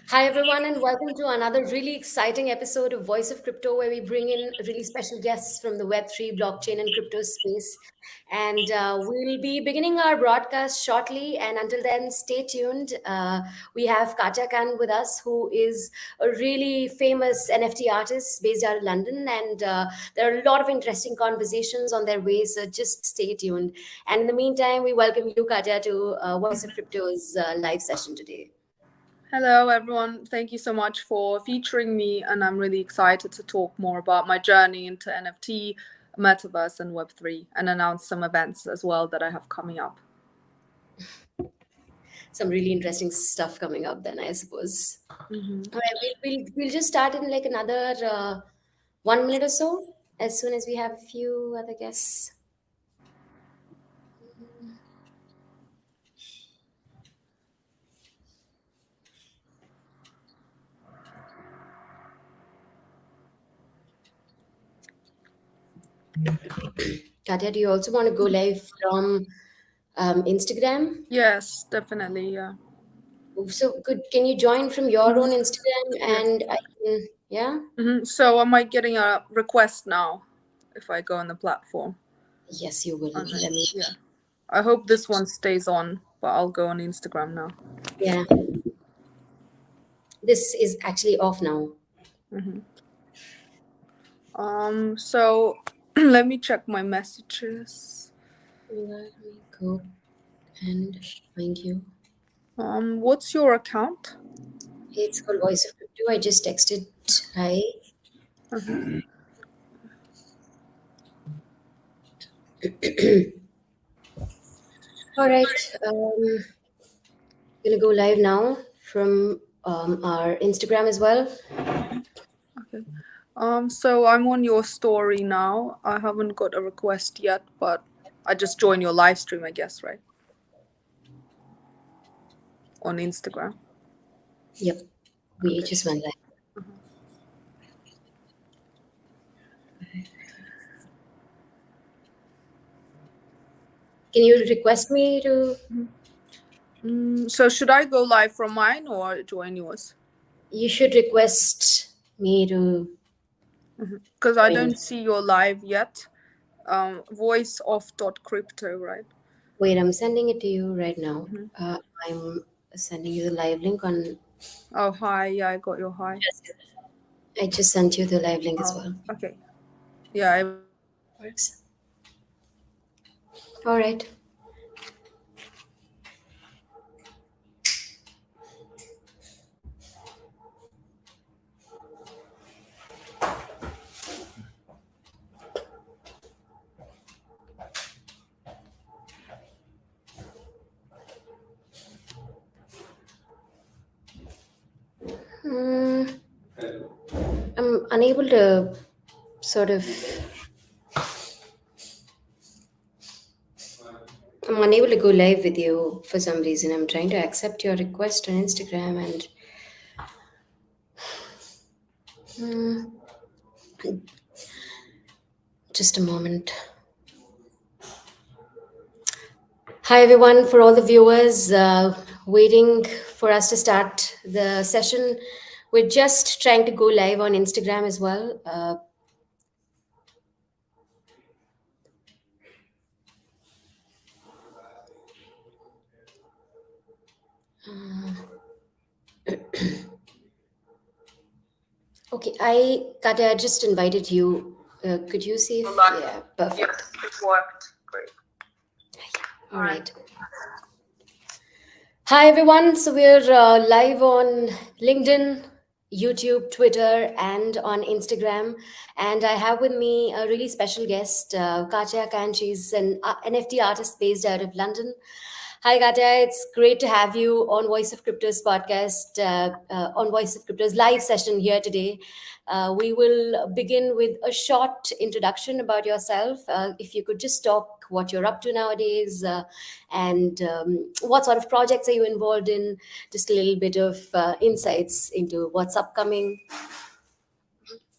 Hi, everyone, and welcome to another really exciting episode of Voice of Crypto, where we bring in really special guests from the Web3, blockchain, and crypto space. And we'll be beginning our broadcast shortly. And until then, stay tuned. We have Katya Kan with us, who is a really famous NFT artist based out of London. And there are a lot of interesting conversations on their way, so just stay tuned. And in the meantime, we welcome you, Katya, to Voice of Crypto's live session today. Hello, everyone. Thank you so much for featuring me, and I'm really excited to talk more about my journey into NFT, Metaverse, and Web3, and announce some events as well that I have coming up. Some really interesting stuff coming up then, I suppose. Mm-hmm. All right, we'll just start in like another 1 minute or so, as soon as we have a few other guests. Katya, do you also want to go live from Instagram? Yes, definitely. Yeah. So could can you join from your own Instagram Yes. and I can, yeah? So, am I getting a request now if I go on the platform? Yes, you will. Okay. Let me. Yeah. I hope this one stays on, but I'll go on Instagram now. Yeah, this is actually off now. So let me check my messages. Let me go and find you. What's your account? It's called Voice of Crypto. I just texted hi. All right. Gonna go live now from our Instagram as well. Okay. So I'm on your story now. I haven't got a request yet, but I just joined your live stream, I guess, right? On Instagram. Yep, we Okay. just went live. Can you request me to? So should I go live from mine or join yours? You should request me to Because I join. don't see your live yet. Voice of dot crypto, right? Wait, I'm sending it to you right now. I'm sending you the live link on. Oh, hi. Yeah, I got your hi. I just sent you the live link as Oh, well. okay. Yeah, Works. All right. Hmm, I'm unable to sort of. I'm unable to go live with you for some reason. I'm trying to accept your request on Instagram and. Hmm, just a moment. Hi, everyone. For all the viewers waiting for us to start the session, we're just trying to go live on Instagram as well. Okay, Katya, I just invited you. Could you see if, yeah, perfect. yes, it worked. Great. All right. Hi, everyone. So we're live on LinkedIn, YouTube, Twitter, and on Instagram. And I have with me a really special guest, Katya Kan. She's an NFT artist based out of London. Hi, Katya. It's great to have you on Voice of Crypto's podcast, on Voice of Crypto's live session here today. We will begin with a short introduction about yourself. If you could just talk what you're up to nowadays, and what sort of projects are you involved in? Just a little bit of insights into what's upcoming.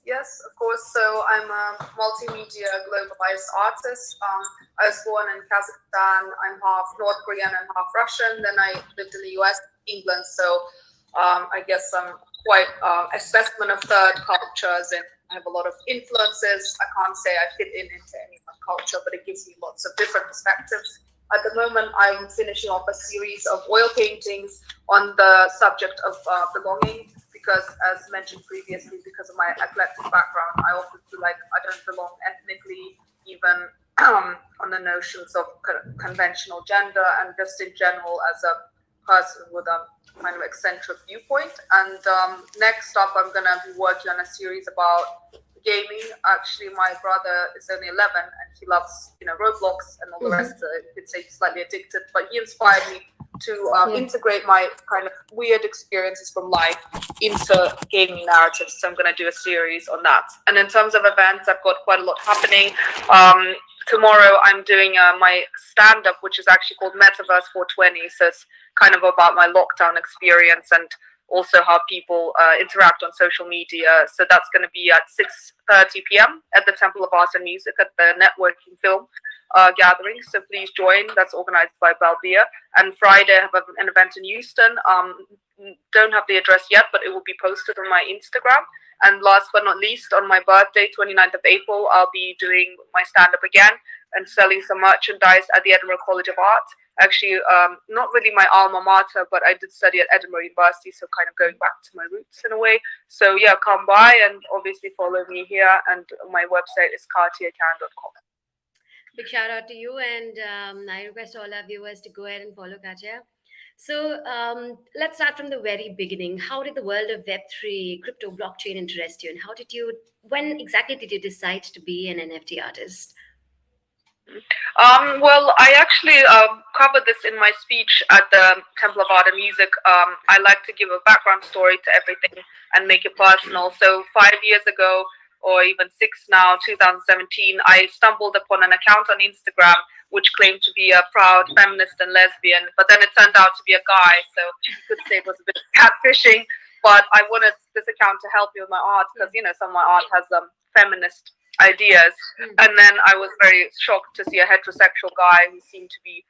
Yes, of course. So I'm a multimedia globalized artist. I was born in Kazakhstan. I'm half North Korean and half Russian. Then I lived in the US, England. So I guess some quite assessment of third cultures, and I have a lot of influences. I can't say I fit in into any one culture, but it gives me lots of different perspectives. At the moment, I'm finishing off a series of oil paintings on the subject of belonging, because, as mentioned previously, because of my eclectic background, I often feel like I don't belong ethnically, even on the notions of conventional gender, and just in general as a person with a kind of eccentric viewpoint. And next up, I'm going to be working on a series about gaming. Actually, my brother is only 11 and he loves, Roblox and all the rest. You could say he's slightly addicted, but he inspired me to Yeah. integrate my kind of weird experiences from life into gaming narratives. So I'm going to do a series on that. And in terms of events, I've got quite a lot happening. Tomorrow I'm doing my stand-up, which is actually called Metaverse 420. So it's kind of about my lockdown experience and also how people interact on social media. So that's going to be at 6:30 p.m. at the Temple of Art and Music at the Networking Film gathering. So please join. That's organized by Balbia. And Friday I have an event in Houston. Don't have the address yet, but it will be posted on my Instagram. And last but not least, on my birthday, 29th of April, I'll be doing my stand-up again and selling some merchandise at the Edinburgh College of Art. Actually, not really my alma mater, but I did study at Edinburgh University, so kind of going back to my roots in a way. So yeah, come by and obviously follow me here. And my website is katyakan.com. Big shout out to you, and I request all our viewers to go ahead and follow Katya. So let's start from the very beginning. How did the world of Web3, crypto, blockchain interest you, and when exactly did you decide to be an NFT artist? Well, I actually covered this in my speech at the Temple of Art and Music. I like to give a background story to everything and make it personal. So 5 years ago, or even six now, 2017, I stumbled upon an account on Instagram which claimed to be a proud feminist and lesbian, but then it turned out to be a guy. So you could say it was a bit of catfishing. But I wanted this account to help me with my art because, some of my art has feminist ideas. And then I was very shocked to see a heterosexual guy who seemed to be,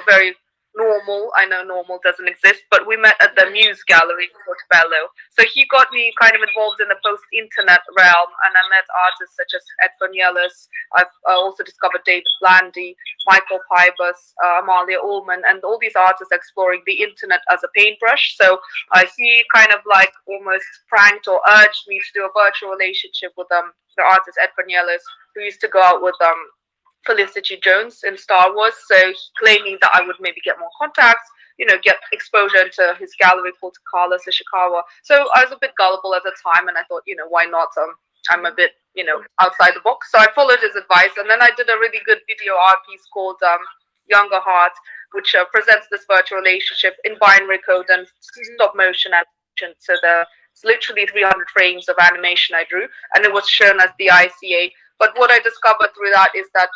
very normal. I know normal doesn't exist, but we met at the Muse Gallery in Portobello. So he got me kind of involved in the post-internet realm, and I met artists such as Ed Cornelis. I've also discovered David Blandy, Michael Pybus, Amalia Ullman, and all these artists exploring the internet as a paintbrush. So he kind of like almost pranked or urged me to do a virtual relationship with the artist Ed Cornelis, who used to go out with Felicity Jones in Star Wars. So claiming that I would maybe get more contacts, get exposure into his gallery called Carlos Ishikawa. So I was a bit gullible at the time, and I thought, why not? I'm a bit, outside the box. So I followed his advice, and then I did a really good video art piece called Younger Heart, which presents this virtual relationship in binary code and stop motion animation. So it's literally 300 frames of animation I drew, and it was shown as the ICA. But what I discovered through that is that,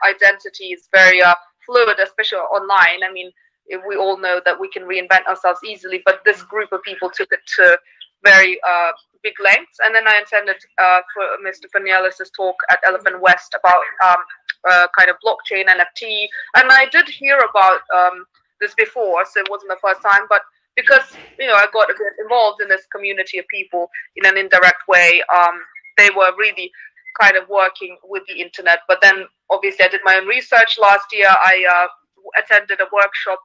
identity is very fluid, especially online. I mean, we all know that we can reinvent ourselves easily, but this group of people took it to very big lengths. And then I attended for Mr. Cornelis' talk at Elephant West about kind of blockchain NFT. And I did hear about this before, so it wasn't the first time, but because, I got a bit involved in this community of people in an indirect way, they were really kind of working with the internet. But then obviously I did my own research. Last year I attended a workshop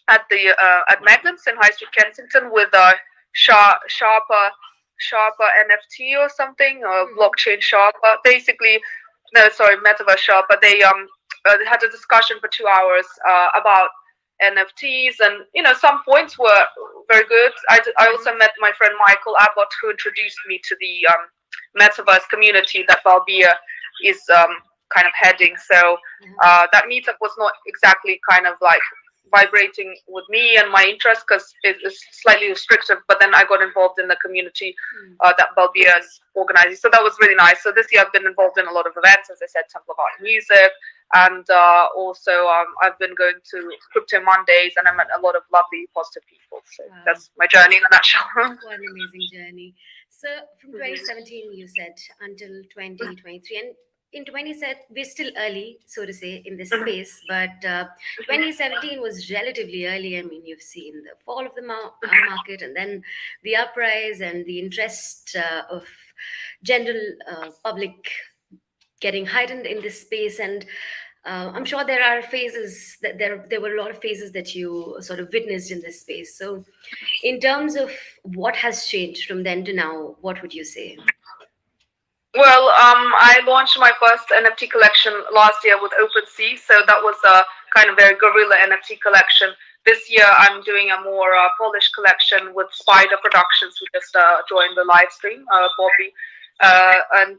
at Magnum's in High Street Kensington with Sharper NFT or something, or blockchain Sharper. Basically, no, sorry, Metaverse Sharper. They had a discussion for 2 hours about NFTs, and some points were very good. I also met my friend Michael Abbott, who introduced me to the metaverse community that Balbia is kind of heading. So that meetup was not exactly kind of like vibrating with me and my interest because it is slightly restrictive. But then I got involved in the community that Balbia is organizing. So that was really nice. So this year I've been involved in a lot of events, as I said, Temple of Art and Music. And also I've been going to Crypto Mondays, and I met a lot of lovely, positive people. So that's my journey in a nutshell. What an amazing journey. So from 2017, you said, until 2023, and in 2017, we're still early, so to say, in this space, but 2017 was relatively early. I mean, you've seen the fall of the market, and then the uprise and the interest of general public getting heightened in this space. And I'm sure there are phases that there were a lot of phases that you sort of witnessed in this space. So, in terms of what has changed from then to now, what would you say? Well, I launched my first NFT collection last year with OpenSea, so that was a kind of very guerrilla NFT collection. This year, I'm doing a more polished collection with Spider Productions, who just joined the live stream, Bobby. And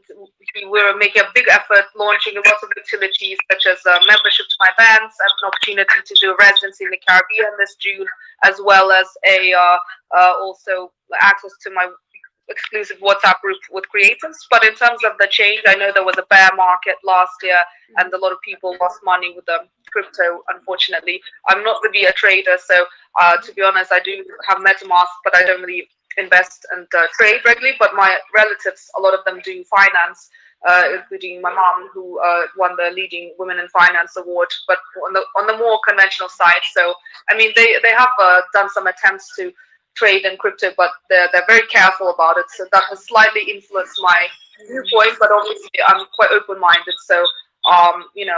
we were making a big effort launching lots of utilities such as membership to my events, and an opportunity to do a residency in the Caribbean this June, as well as a also access to my exclusive WhatsApp group with creators. But in terms of the change, I know there was a bear market last year and a lot of people lost money with the crypto, unfortunately. I'm not really a trader, so to be honest, I do have MetaMask, but I don't really invest and trade regularly. But my relatives, a lot of them do finance. Including my mom, who won the leading women in finance award, but on the more conventional side. So I mean, they have done some attempts to trade in crypto, but they're very careful about it. So that has slightly influenced my viewpoint. But obviously, I'm quite open minded. So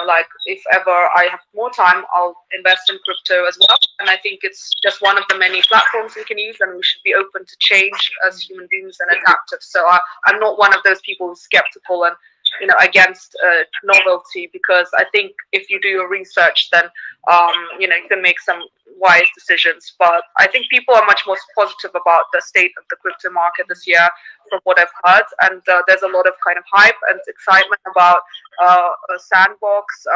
like if ever I have more time, I'll invest in crypto as well. And I think it's just one of the many platforms we can use, and we should be open to change as human beings and adaptive. So I'm not one of those people who's skeptical and against novelty, because I think if you do your research, then you can make some wise decisions. But I think people are much more positive about the state of the crypto market this year, from what I've heard, and there's a lot of kind of hype and excitement about a sandbox.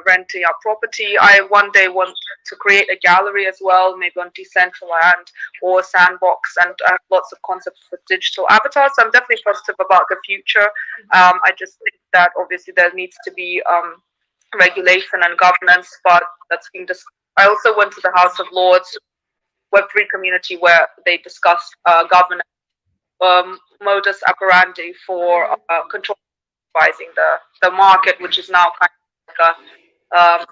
Renting out property. I one day want to create a gallery as well, maybe on Decentraland or Sandbox, and I have lots of concepts for digital avatars. So I'm definitely positive about the future. I just think that obviously there needs to be regulation and governance, but that's being discussed. I also went to the House of Lords Web3 community where they discussed governance, modus operandi for controlling the market, which is now kind of like a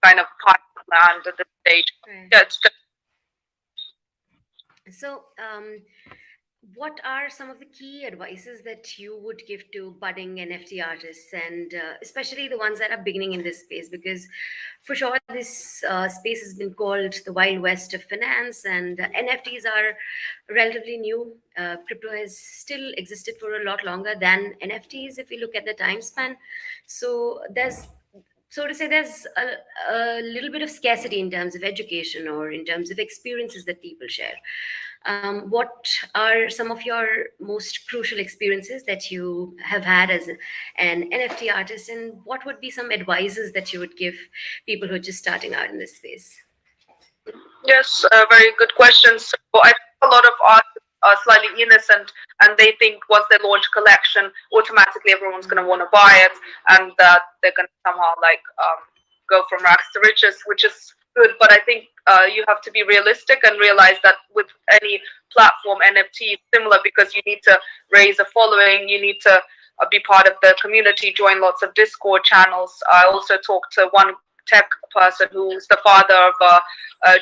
kind of pilot land at this stage. Right. Yeah, it's just So, what are some of the key advices that you would give to budding NFT artists, and especially the ones that are beginning in this space? Because for sure, this space has been called the Wild West of finance, and NFTs are relatively new. Crypto has still existed for a lot longer than NFTs if we look at the time span. So, there's so to say there's a little bit of scarcity in terms of education or in terms of experiences that people share. What are some of your most crucial experiences that you have had as an NFT artist, and what would be some advices that you would give people who are just starting out in this space? yes, very good question. So I think a lot of artists are slightly innocent, and they think once they launch a collection, automatically everyone's going to want to buy it, and that they're going to somehow like go from rags to riches, which is good. But I think you have to be realistic and realize that with any platform, NFT is similar, because you need to raise a following, you need to be part of the community, join lots of Discord channels. I also talked to one tech person who's the father of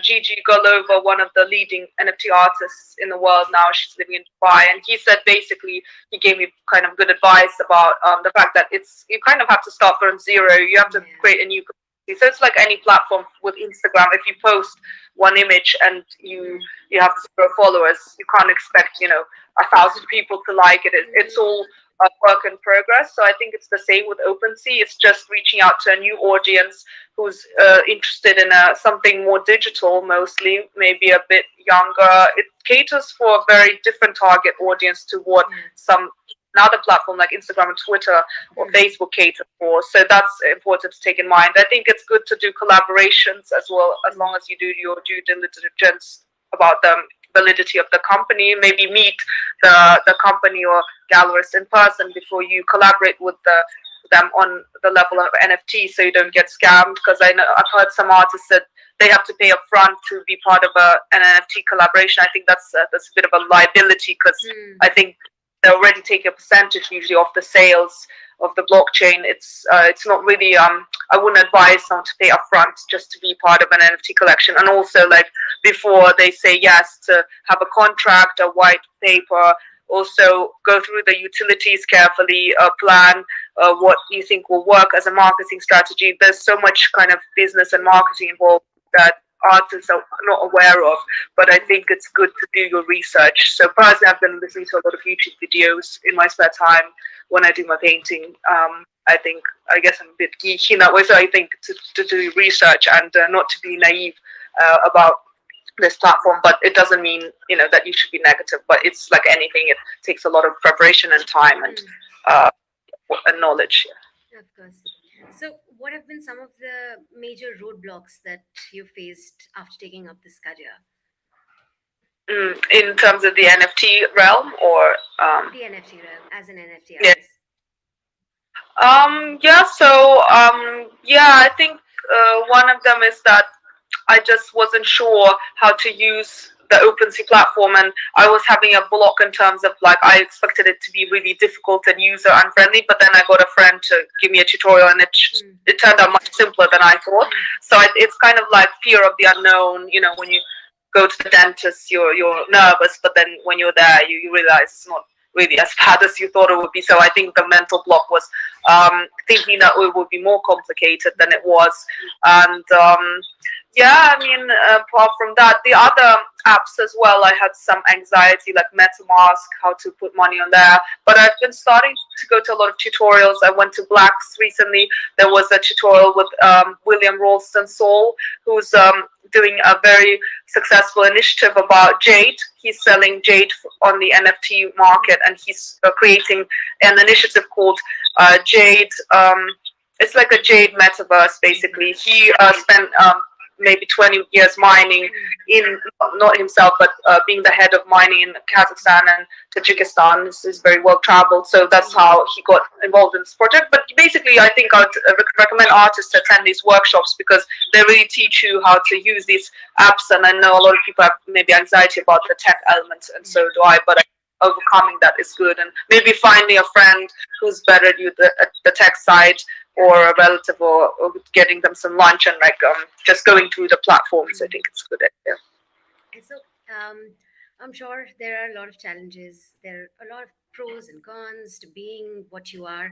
Gigi Golova, one of the leading NFT artists in the world now. She's living in Dubai, and he said basically he gave me kind of good advice about the fact that you kind of have to start from zero. You have to create a new community. So it's like any platform with Instagram. If you post one image and you have 0 followers, you can't expect 1,000 people to like it. It's all a work in progress. So I think it's the same with OpenSea. It's just reaching out to a new audience who's interested in something more digital, mostly, maybe a bit younger. It caters for a very different target audience to what some another platform like Instagram and Twitter or Facebook cater for. So that's important to take in mind. I think it's good to do collaborations as well, as long as you do your due diligence about the validity of the company. Maybe meet the company or gallerist in person before you collaborate with them on the level of NFT, so you don't get scammed. Because I've heard some artists said they have to pay up front to be part of an NFT collaboration. I think that's a bit of a liability, because I think they already take a percentage usually off the sales of the blockchain, it's not really I wouldn't advise someone to pay upfront just to be part of an NFT collection. And also, like, before they say yes, to have a contract, a white paper, also go through the utilities carefully, plan what you think will work as a marketing strategy. There's so much kind of business and marketing involved that artists are not aware of, but I think it's good to do your research. So personally, I've been listening to a lot of YouTube videos in my spare time when I do my painting. I guess I'm a bit geeky in that way, so I think to do research and not to be naive about this platform. But it doesn't mean, that you should be negative, but it's like anything, it takes a lot of preparation and time and knowledge. Of course. So, what have been some of the major roadblocks that you faced after taking up this career? In terms of the NFT realm, or The NFT realm as an NFT yeah. artist? I think one of them is that I just wasn't sure how to use the OpenSea platform, and I was having a block in terms of, like, I expected it to be really difficult and user unfriendly, but then I got a friend to give me a tutorial, and it turned out much simpler than I thought. So it's kind of like fear of the unknown. When you go to the dentist, you're nervous, but then when you're there, you realize it's not really as bad as you thought it would be. So I think the mental block was thinking that it would be more complicated than it was. And apart from that, the other apps as well, I had some anxiety, like MetaMask, how to put money on there. But I've been starting to go to a lot of tutorials. I went to Blacks recently. There was a tutorial with William Ralston Saul, who's doing a very successful initiative about jade. He's selling jade on the NFT market, and he's creating an initiative called Jade. It's like a jade metaverse, basically. He spent maybe 20 years mining in, not himself, but being the head of mining in Kazakhstan and Tajikistan. This is very well traveled, so that's how he got involved in this project. But basically, I think I'd recommend artists to attend these workshops, because they really teach you how to use these apps. And I know a lot of people have maybe anxiety about the tech element, and so do I, but overcoming that is good. And maybe finding a friend who's better at you the tech side, or a relative, or getting them some lunch, and just going through the platforms. I think it's a good idea. And so, I'm sure there are a lot of challenges. There are a lot of pros and cons to being what you are.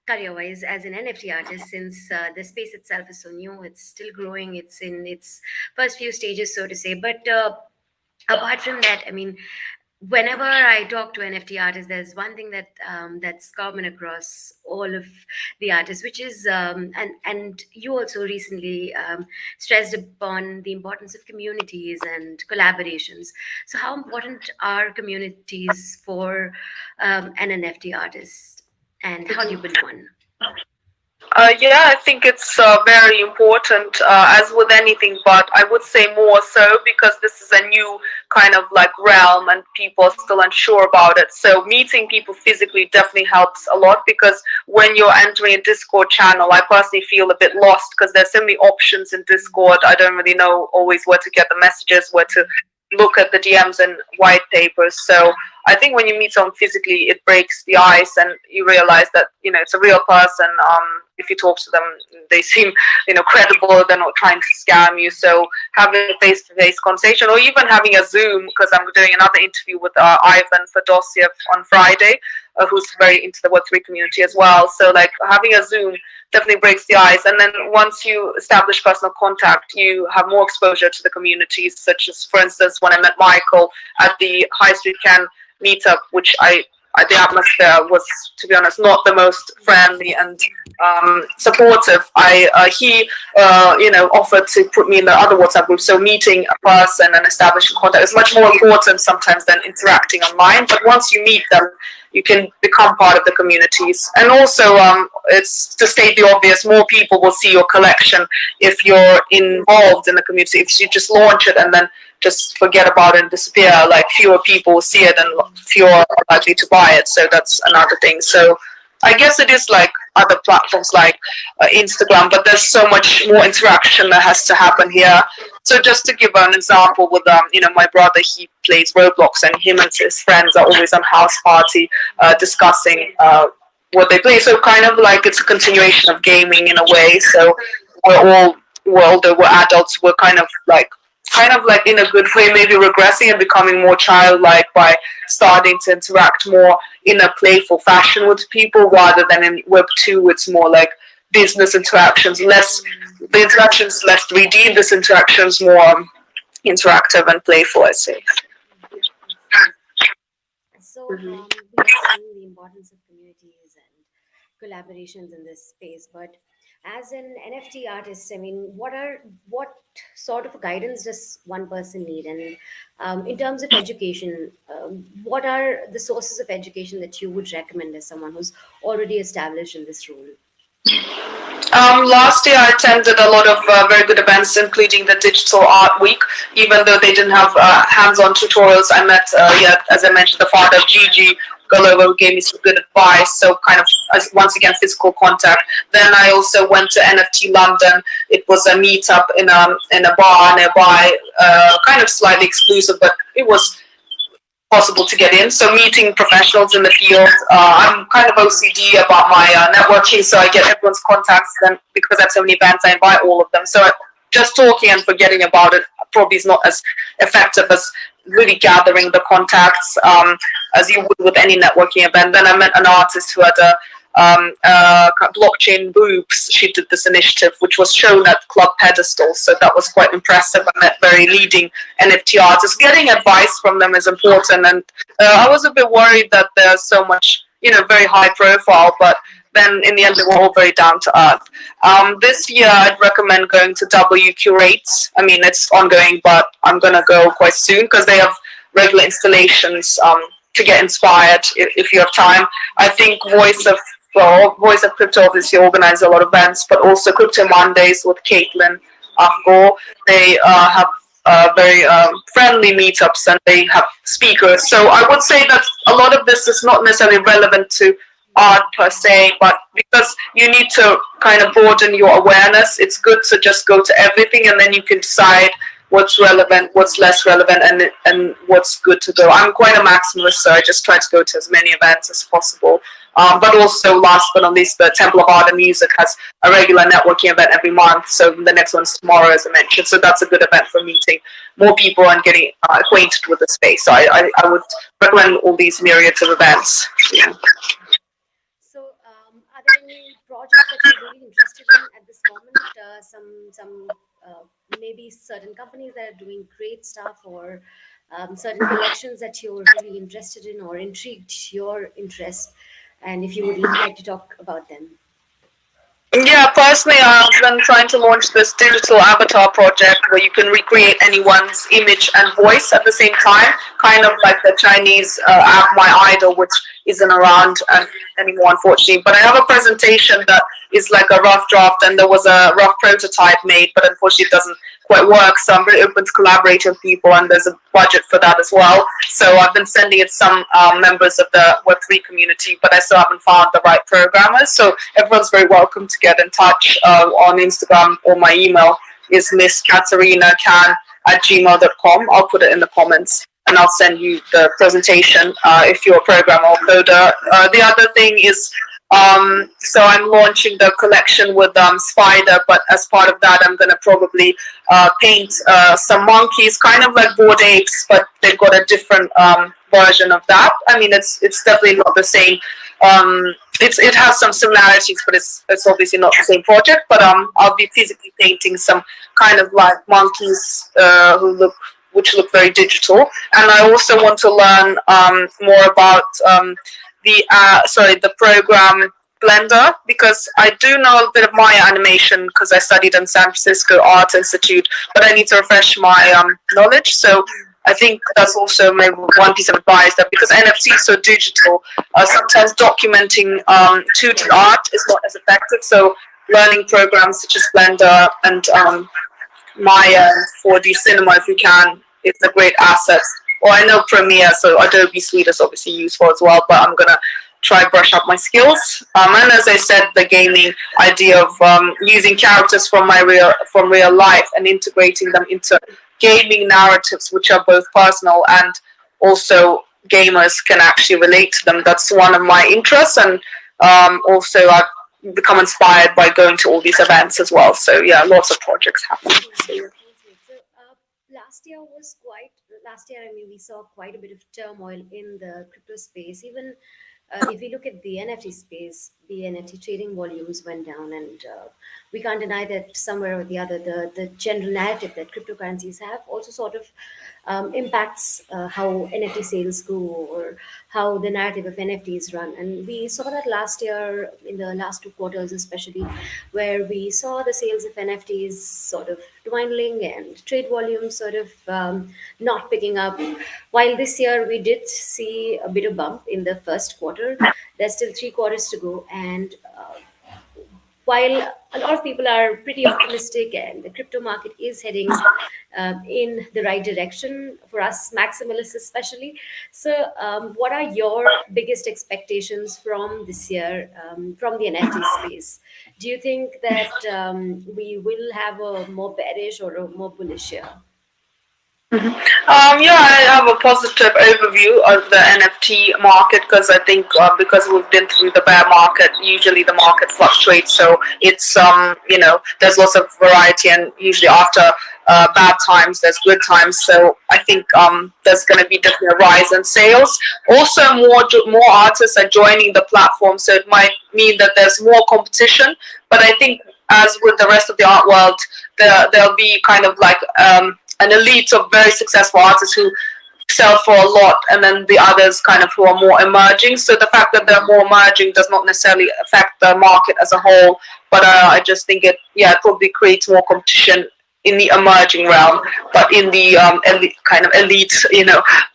Career-wise, as an NFT artist, since the space itself is so new, it's still growing. It's in its first few stages, so to say. But apart from that, I mean, whenever I talk to NFT artists, there's one thing that's common across all of the artists, which is and you also recently stressed upon the importance of communities and collaborations. So, how important are communities for an NFT artist, and how do you build one? I think it's very important, as with anything, but I would say more so because this is a new kind of like realm and people are still unsure about it. So meeting people physically definitely helps a lot, because when you're entering a Discord channel, I personally feel a bit lost because there's so many options in Discord. I don't really know always where to get the messages, where to look at the DMs and white papers. So I think when you meet someone physically, it breaks the ice and you realize that, it's a real person. If you talk to them, they seem, credible. They're not trying to scam you. So having a face-to-face conversation, or even having a Zoom, because I'm doing another interview with Ivan Fedosiev on Friday, who's very into the Web3 community as well. So like having a Zoom definitely breaks the ice. And then once you establish personal contact, you have more exposure to the communities, such as, for instance, when I met Michael at the High Street Can meetup, which the atmosphere was, to be honest, not the most friendly and supportive. He offered to put me in the other WhatsApp group. So meeting a person and establishing contact is much more important sometimes than interacting online. But once you meet them, you can become part of the communities. And also, it's to state the obvious, more people will see your collection if you're involved in the community. If you just launch it and then just forget about it and disappear, like fewer people will see it and fewer are likely to buy it. So that's another thing. So I guess it is like other platforms like Instagram, but there's so much more interaction that has to happen here. So just to give an example with my brother, he plays Roblox, and him and his friends are always on house party discussing what they play. So kind of like it's a continuation of gaming in a way. So although we're adults, we're kind of like in a good way, maybe regressing and becoming more childlike by starting to interact more in a playful fashion with people, rather than in Web 2, it's more like business interactions, less the interactions less 3D, this interactions more interactive and playful, I say. So we have seen the importance of communities and collaborations in this space, but as an NFT artist, I mean, what sort of guidance does one person need? And in terms of education, what are the sources of education that you would recommend as someone who's already established in this role? Last year, I attended a lot of very good events, including the Digital Art Week. Even though they didn't have hands-on tutorials, I met, as I mentioned, the founder of Gigi Golova, who gave me some good advice. So kind of, once again, physical contact. Then I also went to NFT London. It was a meetup in a bar nearby, kind of slightly exclusive, but it was possible to get in. So meeting professionals in the field. I'm kind of OCD about my networking, so I get everyone's contacts. Then because I have so many events, I invite all of them. So just talking and forgetting about it probably is not as effective as really gathering the contacts, as you would with any networking event. Then I met an artist who had a blockchain boobs. She did this initiative, which was shown at Club Pedestal. So that was quite impressive. I met very leading NFT artists. Getting advice from them is important. And I was a bit worried that there's so much, very high profile, but then in the end, they were all very down to earth. This year, I'd recommend going to W Curates. I mean, it's ongoing, but I'm going to go quite soon because they have regular installations to get inspired if you have time. I think Voice of Crypto obviously organizes a lot of events, but also Crypto Mondays with Caitlin Afgor. They have very friendly meetups and they have speakers. So I would say that a lot of this is not necessarily relevant to art per se, but because you need to kind of broaden your awareness, it's good to just go to everything and then you can decide what's relevant, what's less relevant, and what's good to go. I'm quite a maximalist, so I just try to go to as many events as possible. But also, last but not least, the Temple of Art and Music has a regular networking event every month. So the next one's tomorrow, as I mentioned. So that's a good event for meeting more people and getting acquainted with the space. So I would recommend all these myriads of events. Yeah. So, are there any projects that you're really interested in at this moment? Maybe certain companies that are doing great stuff, or certain collections that you're really interested in or intrigued your interest, and if you would like to talk about them. Yeah, personally, I've been trying to launch this digital avatar project where you can recreate anyone's image and voice at the same time, kind of like the Chinese app My Idol, which isn't around anymore, unfortunately. But I have a presentation that is like a rough draft, and there was a rough prototype made, but unfortunately it doesn't quite work. So I'm very open to collaborating with people, and there's a budget for that as well. So I've been sending it to some members of the Web3 community, but I still haven't found the right programmers. So everyone's very welcome to get in touch on Instagram, or my email is misskatharinakan@gmail.com. I'll put it in the comments, and I'll send you the presentation if you're a programmer or coder. The other thing is, so I'm launching the collection with Spider, but as part of that, I'm going to probably paint some monkeys, kind of like Bored Apes, but they've got a different version of that. I mean, it's definitely not the same. It has some similarities, but it's obviously not the same project. But I'll be physically painting some kind of like monkeys which look very digital. And I also want to learn more about the program Blender, because I do know a bit of Maya animation because I studied in San Francisco Art Institute, but I need to refresh my knowledge. So I think that's also maybe one piece of advice, that because NFT is so digital, sometimes documenting 2D art is not as effective. So learning programs such as Blender and Maya and 4D cinema, if you can, is a great asset. Or I know Premiere, so Adobe Suite is obviously useful as well, but I'm going to try brush up my skills. And as I said, the gaming idea of using characters from real life and integrating them into gaming narratives, which are both personal and also gamers can actually relate to them. That's one of my interests, and Also, I've become inspired by going to all these events as well. So yeah, lots of projects happening. So, yeah. Sounds great. So, last year, I mean, we saw quite a bit of turmoil in the crypto space. Even if we look at the NFT space, the NFT trading volumes went down, and we can't deny that somewhere or the other, the general narrative that cryptocurrencies have also sort of impacts how NFT sales go, or how the narrative of NFTs run. And we saw that last year, in the last 2 quarters especially, where we saw the sales of NFTs sort of dwindling and trade volumes sort of not picking up. While this year we did see a bit of bump in the first quarter, there's still 3 quarters to go. And while a lot of people are pretty optimistic and the crypto market is heading in the right direction for us maximalists especially, so what are your biggest expectations from this year, from the NFT space? Do you think that we will have a more bearish or a more bullish year? Yeah, I have a positive overview of the NFT market because I think because we've been through the bear market, usually the market fluctuates. So it's there's lots of variety, and usually after bad times, there's good times. So I think there's going to be definitely a rise in sales. Also, more artists are joining the platform, so it might mean that there's more competition. But I think, as with the rest of the art world, there'll be kind of like an elite of very successful artists who sell for a lot, and then the others kind of who are more emerging. So the fact that they're more emerging does not necessarily affect the market as a whole, but I just think it probably creates more competition in the emerging realm. But in the kind of elite,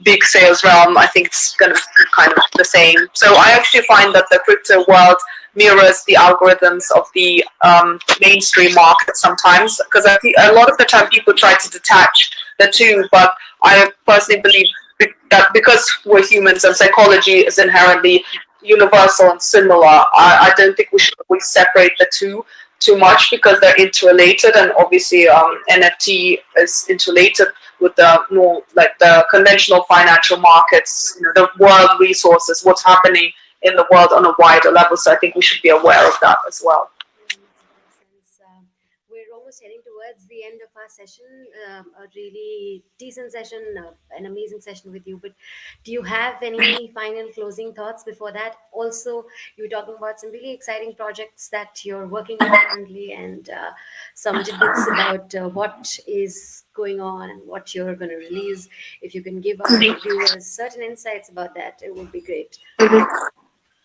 big sales realm, I think it's going to be kind of the same. So I actually find that the crypto world mirrors the algorithms of the mainstream market sometimes, because I think a lot of the time people try to detach the two, but I personally believe that because we're humans and psychology is inherently universal and similar, I don't think we should always separate the two too much, because they're interrelated. And obviously NFT is interrelated with the more like the conventional financial markets, the world resources, what's happening in the world on a wider level. So I think we should be aware of that as well. Makes a lot of sense. We're almost heading towards the end of our session. A really decent session, an amazing session with you. But do you have any final closing thoughts before that? Also, you were talking about some really exciting projects that you're working on currently, and some tidbits about what is going on and what you're going to release. If you can give our viewers certain insights about that, it would be great.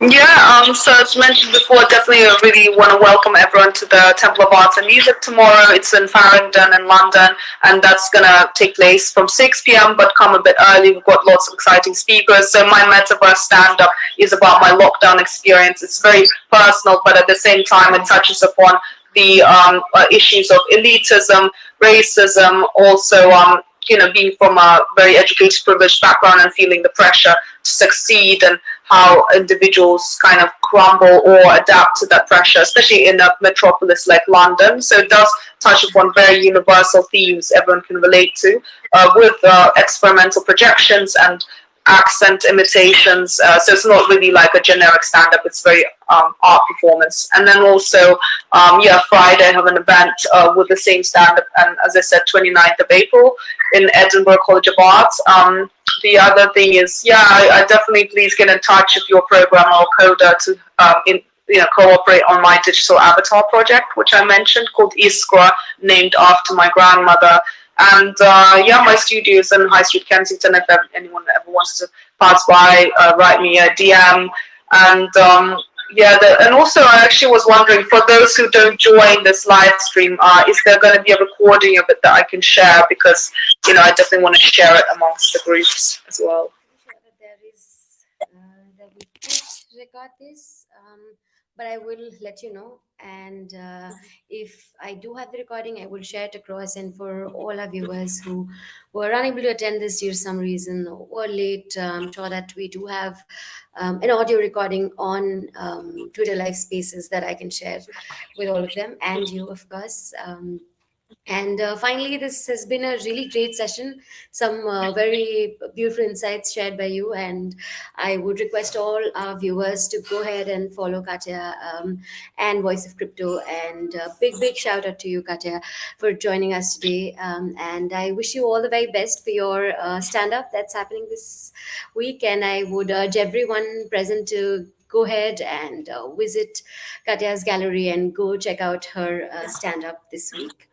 Yeah, so as mentioned before, definitely I really want to welcome everyone to the Temple of Arts and Music tomorrow. It's in Farringdon in London, and that's going to take place from 6 p.m., but come a bit early. We've got lots of exciting speakers. So my metaverse stand-up is about my lockdown experience. It's very personal, but at the same time, it touches upon the issues of elitism, racism, also being from a very educated, privileged background and feeling the pressure to succeed, and how individuals kind of crumble or adapt to that pressure, especially in a metropolis like London. So it does touch upon very universal themes everyone can relate to, with experimental projections and accent imitations. So it's not really like a generic stand-up, it's very art performance. And then also, Friday I have an event with the same stand-up, and as I said, 29th of April in Edinburgh College of Art. The other thing is, I definitely please get in touch if you're a programmer or coder to cooperate on my digital avatar project, which I mentioned, called Iskra, named after my grandmother. And my studio is in High Street, Kensington. If anyone ever wants to pass by, write me a DM. And and also I actually was wondering, for those who don't join this live stream, is there going to be a recording of it that I can share? Because I definitely want to share it amongst the groups as well. Pretty sure that there is that we could record this, but I will let you know. And if I do have the recording, I will share it across. And for all our viewers who were unable to attend this due to some reason or were late, I'm sure that we do have an audio recording on Twitter Live Spaces that I can share with all of them and you, of course. And finally, this has been a really great session. Some very beautiful insights shared by you. And I would request all our viewers to go ahead and follow Katya and Voice of Crypto. And big shout out to you, Katya, for joining us today. And I wish you all the very best for your stand up that's happening this week. And I would urge everyone present to go ahead and visit Katya's gallery and go check out her stand up this week.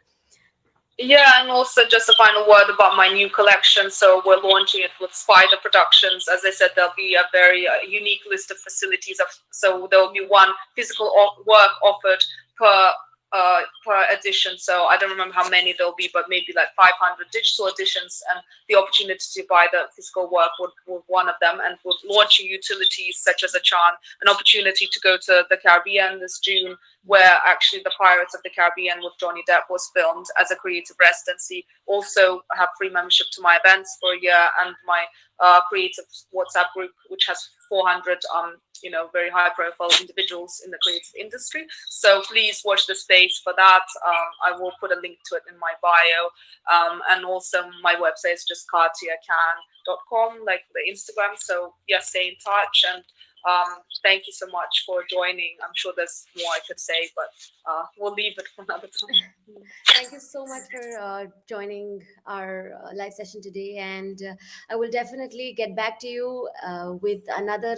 Yeah, and also just a final word about my new collection. So we're launching it with Spider Productions. As I said, there'll be a very unique list of facilities. So there'll be one physical work offered per per edition. So I don't remember how many there'll be, but maybe like 500 digital editions, and the opportunity to buy the physical work would one of them. And we're launching utilities such as a chance, an opportunity to go to the Caribbean this June, where actually the Pirates of the Caribbean with Johnny Depp was filmed as a creative residency. Also have free membership to my events for a year, and my creative WhatsApp group, which has 400 very high profile individuals in the creative industry. So please watch the space for that. I will put a link to it in my bio. And also my website is just katyakan.com, like the Instagram. So yeah, stay in touch, and thank you so much for joining. I'm sure there's more I could say, but we'll leave it for another time. Thank you so much for joining our live session today. And I will definitely get back to you with another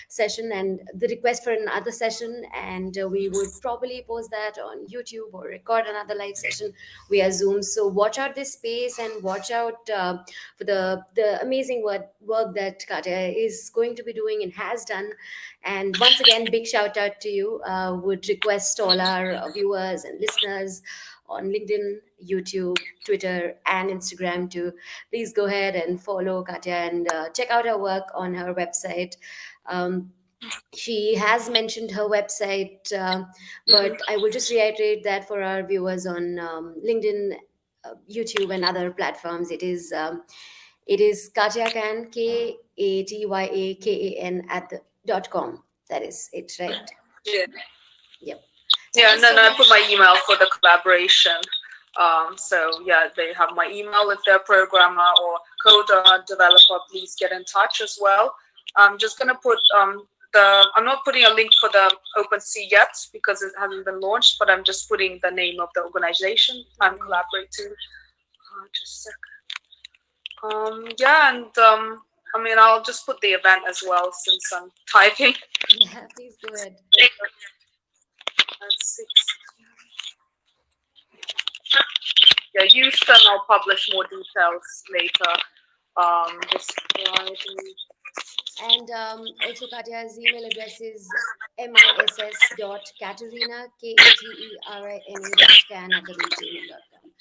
session and the request for another session. And we would probably post that on YouTube or record another live session via Zoom. So watch out this space and watch out for the amazing work that Katya is going to be doing and has done. And once again, big shout out to you. Would request all our viewers and listeners on LinkedIn, YouTube, Twitter, and Instagram to please go ahead and follow Katya and check out her work on her website. Um, she has mentioned her website, but I will just reiterate that for our viewers on LinkedIn, YouTube, and other platforms. It is Katya Kan, KATYAKAN at .com. That is it, right? Yeah. Yep. Yeah, Thank you and then so I much. put my email for the collaboration. So yeah, they have my email. If they're a programmer or coder developer, please get in touch as well. I'm just gonna put I'm not putting a link for the OpenSea yet because it hasn't been launched, but I'm just putting the name of the organization I'm collaborating. Just a sec. Yeah, and I mean, I'll just put the event as well since I'm typing. Yeah, please go ahead. That's 6. Yeah, Houston, I'll publish more details later. This Friday. And also, Katya's email address is miss.katerina, katerina.can@gmail.com.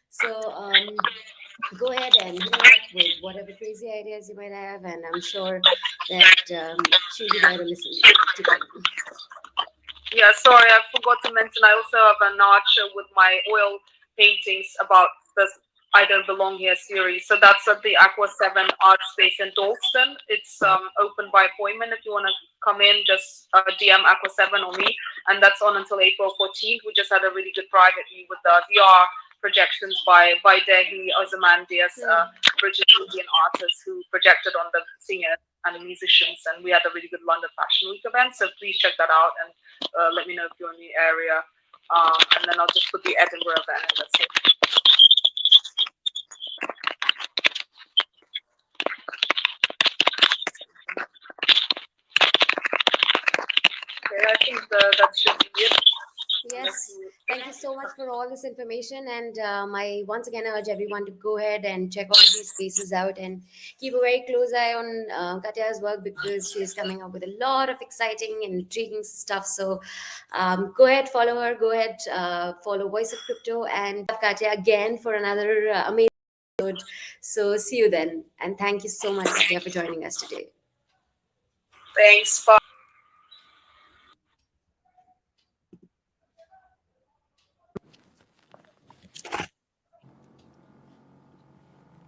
So go ahead and hit her up with whatever crazy ideas you might have, and I'm sure that she'll be there to listen to them. Yeah, sorry, I forgot to mention I also have an art show with my oil paintings about the I Don't Belong Here series. So that's at the Aqua 7 Art Space in Dalston. It's open by appointment. If you want to come in, just DM Aqua 7 or me. And that's on until April 14th. We just had a really good private view with the VR projections by Dehi Ozymandias, British Indian artist who projected on the singers and musicians. And we had a really good London Fashion Week event. So please check that out and let me know if you're in the area. And then I'll just put the Edinburgh event and that's it. Okay, I think that should be it. Yes, thank you so much for all this information. And I once again urge everyone to go ahead and check all of these spaces out and keep a very close eye on Katya's work because she's coming up with a lot of exciting and intriguing stuff. So go ahead, follow her, go ahead, follow Voice of Crypto, and have Katya again for another amazing episode. So see you then. And thank you so much, Katya, for joining us today. Thanks. Bye.